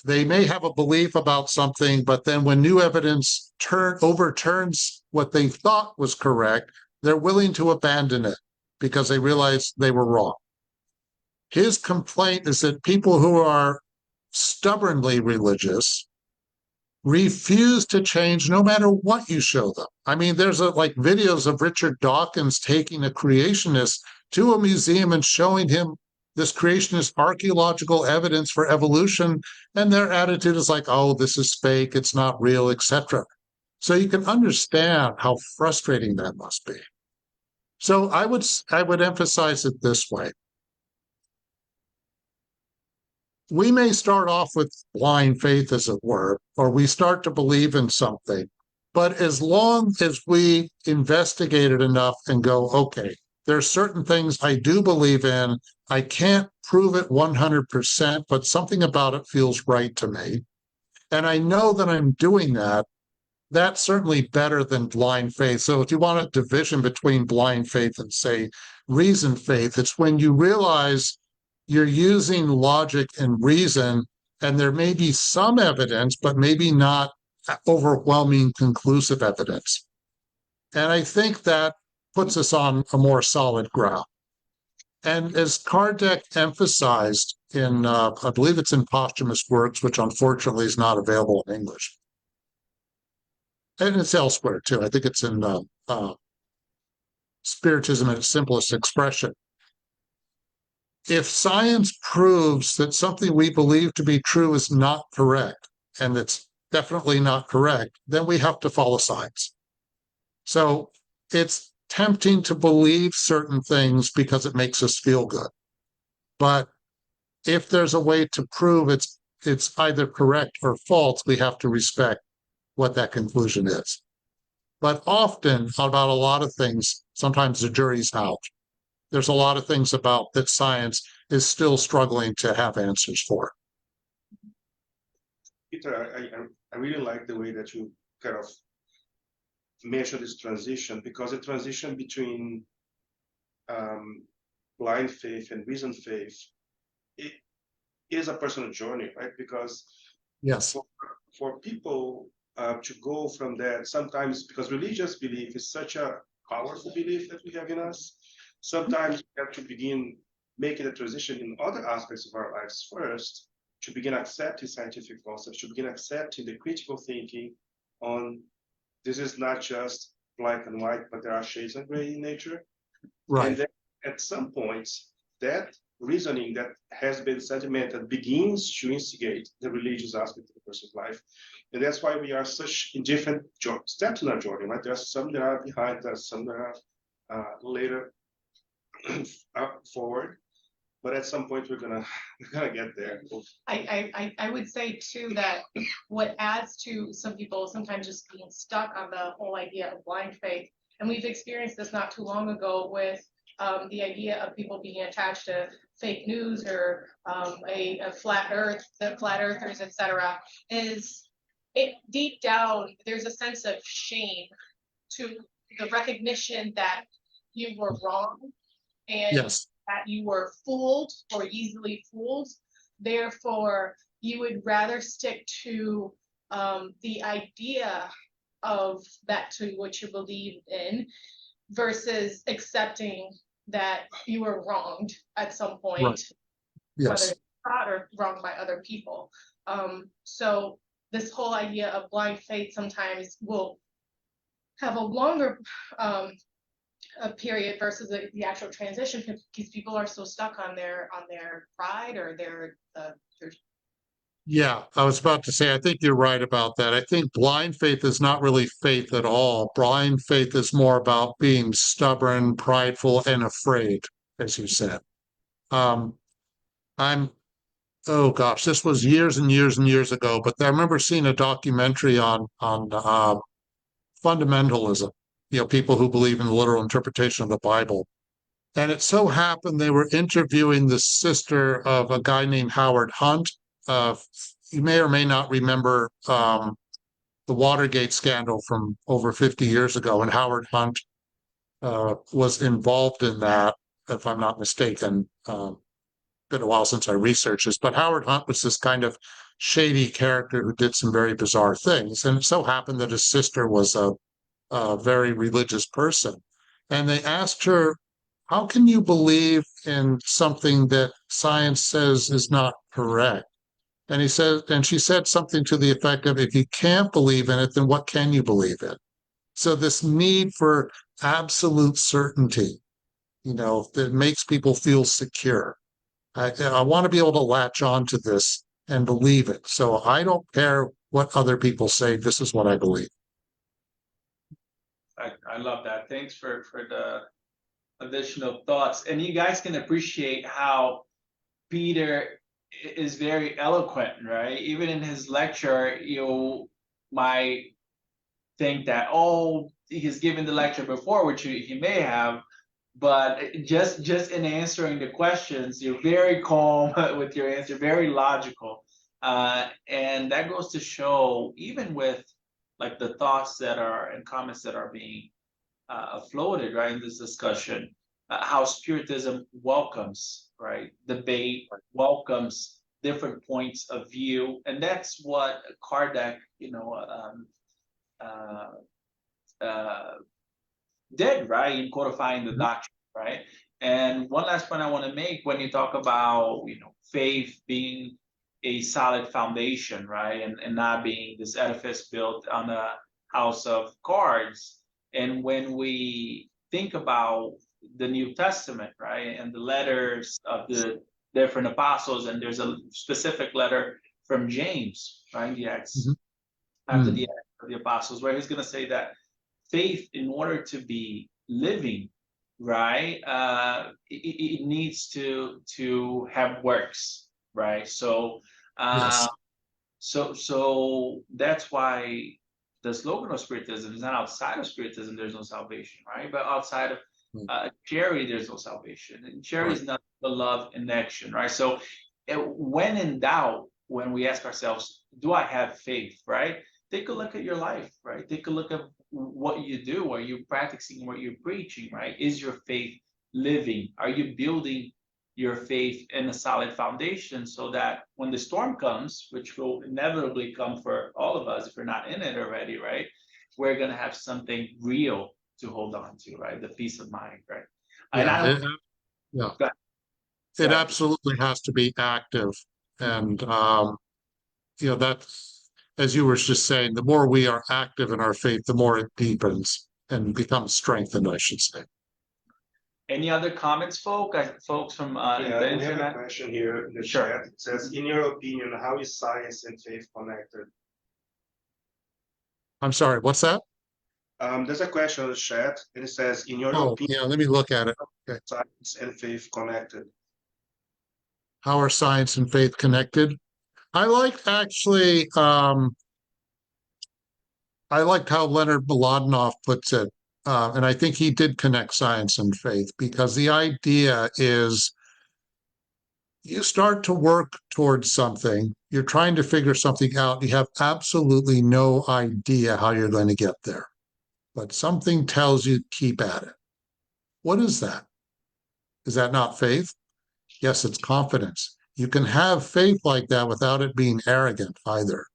they may have a belief about something, but then when new evidence overturns what they thought was correct, they're willing to abandon it because they realize they were wrong. His complaint is that people who are stubbornly religious refuse to change no matter what you show them. I mean, there's videos of Richard Dawkins taking a creationist to a museum and showing him this creationist archaeological evidence for evolution, and their attitude is like, oh, this is fake, it's not real, etc. So you can understand how frustrating that must be. So I would emphasize it this way. We may start off with blind faith, as it were, or we start to believe in something. But as long as we investigate it enough and go, okay, there are certain things I do believe in. I can't prove it 100%, but something about it feels right to me. And I know that I'm doing that. That's certainly better than blind faith. So if you want a division between blind faith and, say, reasoned faith, it's when you realize you're using logic and reason, and there may be some evidence, but maybe not overwhelming conclusive evidence. And I think that puts us on a more solid ground. And as Kardec emphasized in, I believe it's in Posthumous Works, which unfortunately is not available in English, and it's elsewhere too. I think it's in Spiritism in its simplest expression. If science proves that something we believe to be true is not correct, and it's definitely not correct, then we have to follow science. So it's tempting to believe certain things because it makes us feel good. But if there's a way to prove it's either correct or false, we have to respect what that conclusion is. But often about a lot of things, sometimes the jury's out. There's a lot of things about that science is still struggling to have answers for. Peter, I really like the way that you kind of mentioned this transition, because the transition between blind faith and reasoned faith, it is a personal journey, right? Because yes, for people to go from that, sometimes because religious belief is such a powerful belief that we have in us, sometimes we have to begin making a transition in other aspects of our lives first, to begin accepting scientific concepts, to begin accepting the critical thinking on this is not just black and white, but there are shades of gray in nature. right. And then at some point, that reasoning that has been sedimented begins to instigate the religious aspect of a person's life. And that's why we are such in different steps in our journey, right? There are some that are behind us, some that are later forward. But at some point we're gonna get there. I would say too that what adds to some people sometimes just being stuck on the whole idea of blind faith, and we've experienced this not too long ago with the idea of people being attached to fake news or a flat earth, the flat earthers, etc., is it deep down there's a sense of shame to the recognition that you were wrong and Yes, that you were fooled or easily fooled. Therefore, you would rather stick to the idea of that to what you believe in versus accepting that you were wronged at some point, right. whether Yes, it's not or wronged by other people. So this whole idea of blind faith sometimes will have a longer a period versus the actual transition because people are so stuck on their pride or their yeah, I was about to say, I think you're right about that. I think blind faith is not really faith at all. Blind faith is more about being stubborn, prideful, and afraid, as you said. Um, I'm, oh gosh, this was years and years and years ago, but I remember seeing a documentary on fundamentalism, people who believe in the literal interpretation of the Bible. And it so happened they were interviewing the sister of a guy named Howard Hunt. You may or may not remember the Watergate scandal from over 50 years ago, and Howard Hunt was involved in that, if I'm not mistaken. Been a while since I researched this, but Howard Hunt was this kind of shady character who did some very bizarre things. And it so happened that his sister was a very religious person. And they asked her, how can you believe in something that science says is not correct? And she said something to the effect of, if you can't believe in it, then what can you believe in? So this need for absolute certainty, that makes people feel secure. I want to be able to latch on to this and believe it. So I don't care what other people say. This is what I believe. I love that. Thanks for additional thoughts. And you guys can appreciate how Peter is very eloquent, right? Even in his lecture, you might think that, oh, he's given the lecture before, which he may have, but just in answering the questions, you're very calm with your answer, very logical. And that goes to show, even with like the thoughts that are and comments that are being floated, right, in this discussion, how Spiritism welcomes, right, debate, welcomes different points of view, and that's what Kardec, did, right, in codifying the doctrine, right. And one last point I want to make, when you talk about, faith being a solid foundation, right, and not being this edifice built on a house of cards. And when we think about the New Testament, right, and the letters of the different apostles, and there's a specific letter from James, right, the Acts, after the Acts of the Apostles, where he's going to say that faith, in order to be living, right, it needs to have works, right? So, Yes. so that's why the slogan of Spiritism is not outside of Spiritism, there's no salvation, right? But outside of charity, there's no salvation. And charity is not the love in action, right? So when in doubt, when we ask ourselves, do I have faith, right? Take a look at your life, right? Take a look at what you do. Are you practicing what you're preaching, right? Is your faith living? Are you building your faith in a solid foundation so that when the storm comes, which will inevitably come for all of us if we're not in it already, right? We're going to have something real to hold on to, right? The peace of mind, right? It absolutely has to be active. And, that's, as you were just saying, the more we are active in our faith, the more it deepens and becomes strengthened, I should say. Any other comments, folks from Yeah, the we have a internet? question here in the Sure. chat. It says, in your opinion, how is science and faith connected? I'm sorry, what's that? There's a question in the chat, and it says, in your Oh, opinion, yeah, let me look at it. Okay. science and faith connected? How are science and faith connected? I liked actually, I liked how Leonard Mlodinow puts it. And I think he did connect science and faith, because the idea is you start to work towards something, you're trying to figure something out, you have absolutely no idea how you're going to get there, but something tells you keep at it. What is that? Is that not faith? Yes, it's confidence. You can have faith like that without it being arrogant either,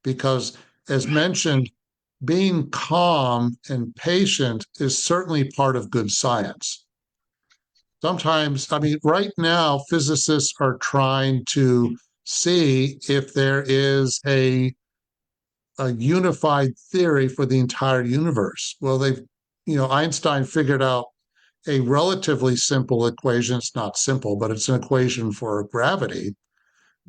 because as mentioned, being calm and patient is certainly part of good science. Sometimes, I mean, right now, physicists are trying to see if there is a unified theory for the entire universe. Well, Einstein figured out a relatively simple equation. It's not simple, but it's an equation for gravity.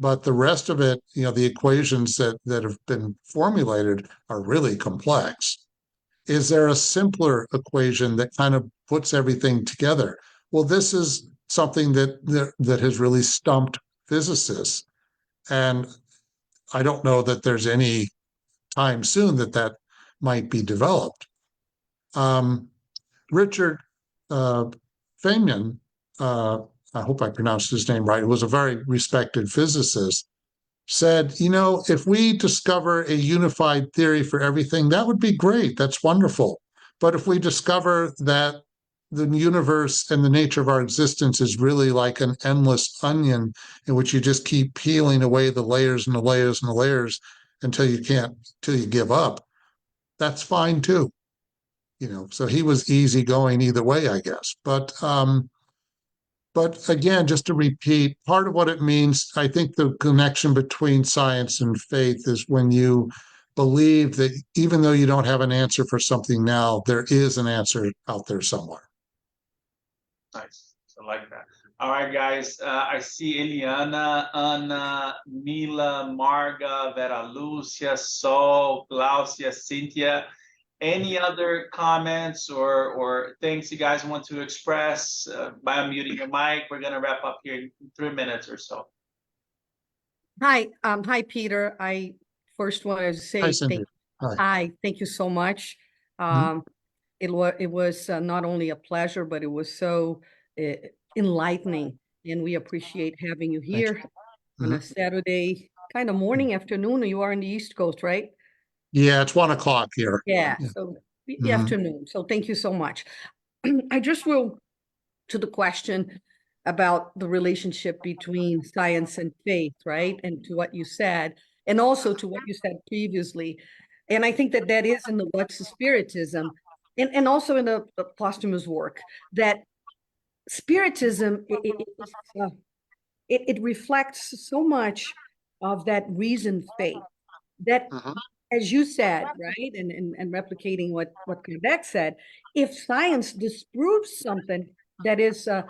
But the rest of it, the equations that have been formulated are really complex. Is there a simpler equation that kind of puts everything together? Well, this is something that has really stumped physicists, and I don't know that there's any time soon that might be developed. Richard Feynman, I hope I pronounced his name right, who was a very respected physicist, said, if we discover a unified theory for everything, that would be great. That's wonderful. But if we discover that the universe and the nature of our existence is really like an endless onion in which you just keep peeling away the layers and the layers and the layers until you give up, that's fine too. So he was easygoing either way, I guess. But again, just to repeat, part of what it means, I think the connection between science and faith is when you believe that even though you don't have an answer for something now, there is an answer out there somewhere. Nice. I like that. All right, guys. I see Eliana, Ana, Mila, Marga, Vera Lúcia, Sol, Glaucia, Cynthia. Any other comments or things you guys want to express by unmuting your mic? We're gonna wrap up here in 3 minutes or so. Hi, Peter. I first wanted to Hi, say Cindy. Hi. thank you so much. Mhm. It was not only a pleasure, but it was so uh, enlightening, and we appreciate having you Thank here you. on a Saturday, kind of morning, afternoon. You are in the East Coast, right? Yeah, it's 1 o'clock here. Yeah, Yeah. so the Mhm. afternoon. So thank you so much. I just will to the question about the relationship between science and faith, right? And to what you said, and also to what you said previously. And I think that that is in the What's the Spiritism, and also in the posthumous work, that Spiritism, it reflects so much of that reasoned faith that, Mhm. as you said, right, and replicating what Kardec said, if science disproves something that is a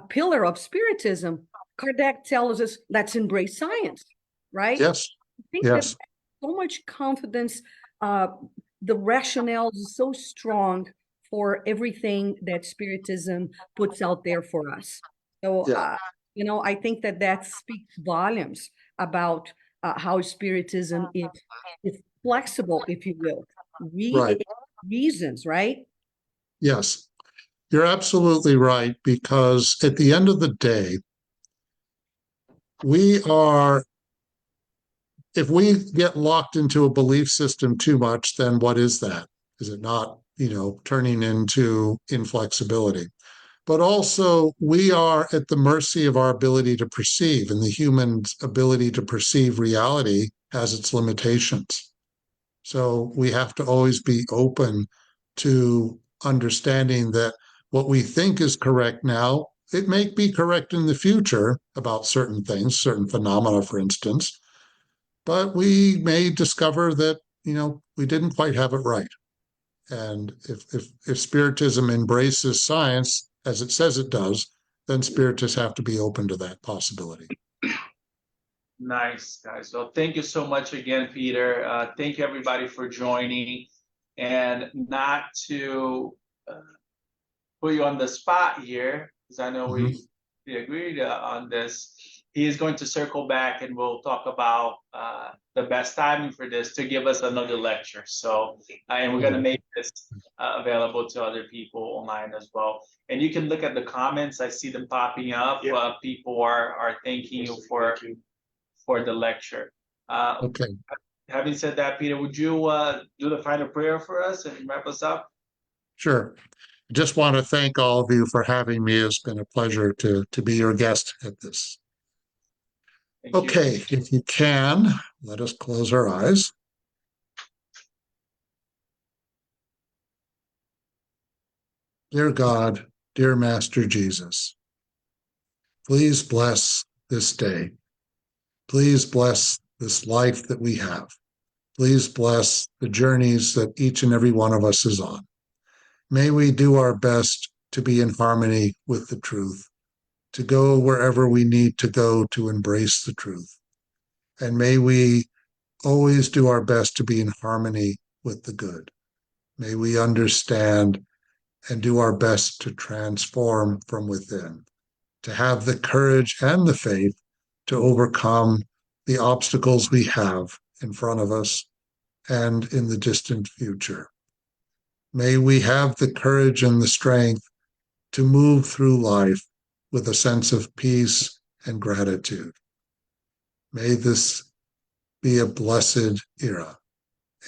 pillar of Spiritism, Kardec tells us, let's embrace science, right? Yes, I think that yes, so much confidence, uh, the rationale is so strong for everything that Spiritism puts out there for us. So, yeah, I think that that speaks volumes about how Spiritism is flexible, if you will, right. reasons, right? Yes, you're absolutely right, because at the end of the day, we are, if we get locked into a belief system too much, then what is that? Is it not, turning into inflexibility? But also, we are at the mercy of our ability to perceive, and the human's ability to perceive reality has its limitations. So we have to always be open to understanding that what we think is correct now, it may be correct in the future about certain things, certain phenomena, for instance, but we may discover that, we didn't quite have it right. And if Spiritism embraces science as it says it does, then Spiritists have to be open to that possibility. Nice, guys. Well, thank you so much again, Peter. Thank you, everybody, for joining. And not to put you on the spot here, because I know Mhm. we agreed on this. He is going to circle back and we'll talk about the best timing for this to give us another lecture. So, and we're going to make this available to other people online as well. And you can look at the comments. I see them popping up. Yeah. People are thanking you for the lecture. Okay. Having said that, Peter, would you do the final prayer for us and wrap us up? Sure. I just want to thank all of you for having me. It's been a pleasure to be your guest at this. Thank you. Okay, if you can, let us close our eyes. Dear God, dear Master Jesus, please bless this day. Please bless this life that we have. Please bless the journeys that each and every one of us is on. May we do our best to be in harmony with the truth, to go wherever we need to go to embrace the truth. And may we always do our best to be in harmony with the good. May we understand and do our best to transform from within, to have the courage and the faith to overcome the obstacles we have in front of us and in the distant future. May we have the courage and the strength to move through life with a sense of peace and gratitude. May this be a blessed era.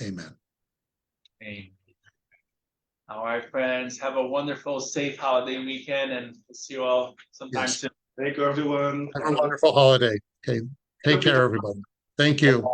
Amen. Amen. All right, friends. Have a wonderful, safe holiday weekend, and see you all sometime Yes. soon. Thank you, everyone. Have a wonderful holiday. Okay. Take care, everybody. Thank you.